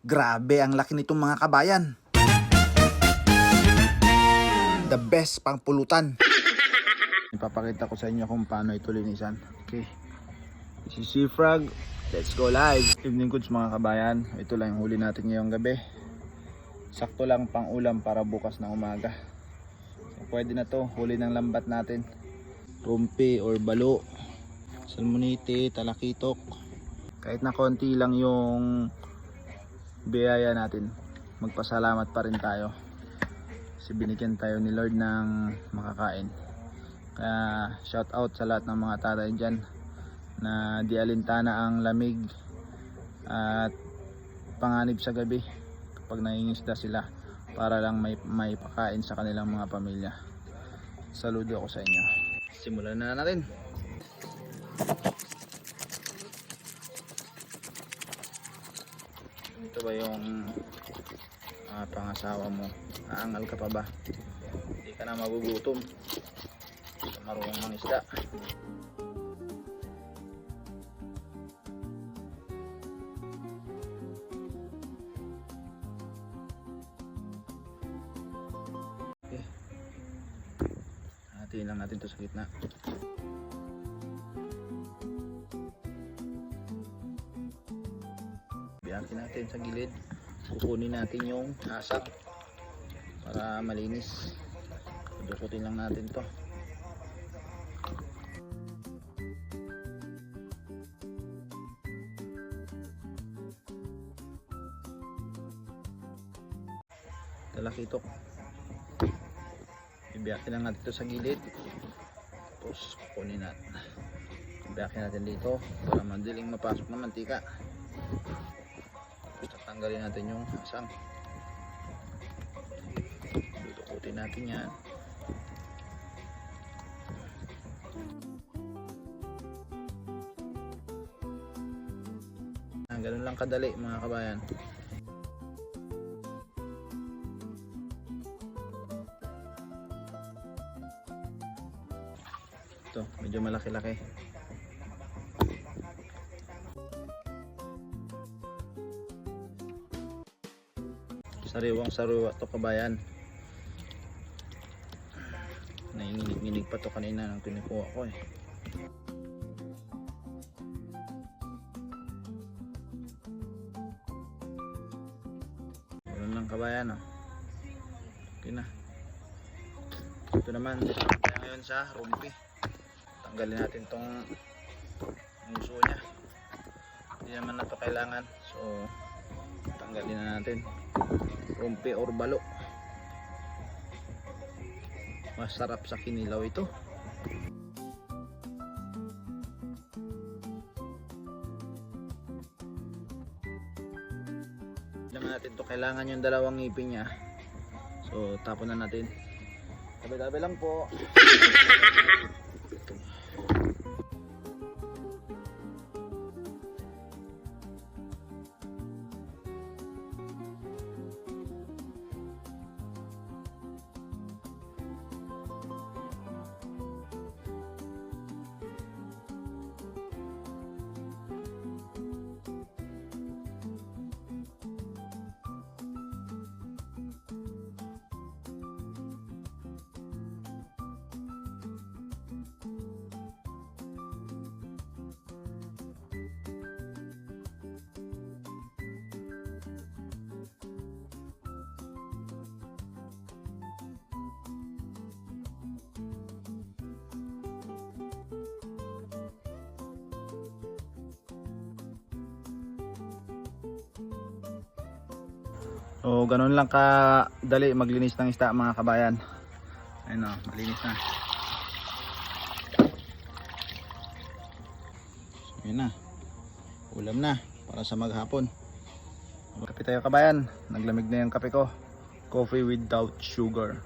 Grabe ang laki nitong mga kabayan. The best pang pulutan. Ipapakita ko sa inyo kung paano ito linisan. Okay. This is Sea Frog. Let's go live. Evening goods mga kabayan. Ito lang yung huli natin ngayong gabi. Sakto lang pang ulam para bukas na umaga. So, pwede na to. Huli ng lambat natin. Rumpi or balo. Salmonite, talakitok. Kahit na konti lang yung biyaya natin, magpasalamat pa rin tayo. Kasi binigyan tayo ni Lord ng makakain. Kaya shout out sa lahat ng mga tatay dyan na di alintana ang lamig at panganib sa gabi kapag nangingisda sila para lang may pakain sa kanilang mga pamilya. Saludo ako sa inyo. Simulan na natin. Ito ba yung pangasawa mo? Aangal ka pa ba? Hindi ka na magugutom. Marunong mangisda. Okay. Hatiin lang natin ito sa gitna. Biyakin natin sa gilid. Kukunin natin yung asak para malinis. Dukutin lang natin to. Talakitok. Ibiyakin lang natin ito sa gilid. Tapos kukunin natin. Ibiyakin natin dito para madaling mapasok ng mantika. Tanggalin natin yung asang. Dudukutin natin yan. Ganun lang kadali mga kabayan. Ito, medyo malaki-laki. Sariwang-sariwa to kabayan. Nanginginig pa to kanina nang tinikuha ko eh. Ganun lang kabayan oh. Okay na. Ito naman, dito tayo ngayon sa rumpi. Tanggalin natin tong muso niya. Hindi naman na to kailangan. So tanggalin na natin. Rumpi or balo. Masarap sa kinilaw ito. Naman natin to, kailangan yung dalawang ngipin niya. So tapon na natin. Tabi-tabi lang po. So ganun lang kadali maglinis ng isda mga kabayan. Ayun o, malinis na. Ayun na. Ulam na para sa maghapon. Kape tayo kabayan. Naglamig na yung kape ko. Coffee without sugar.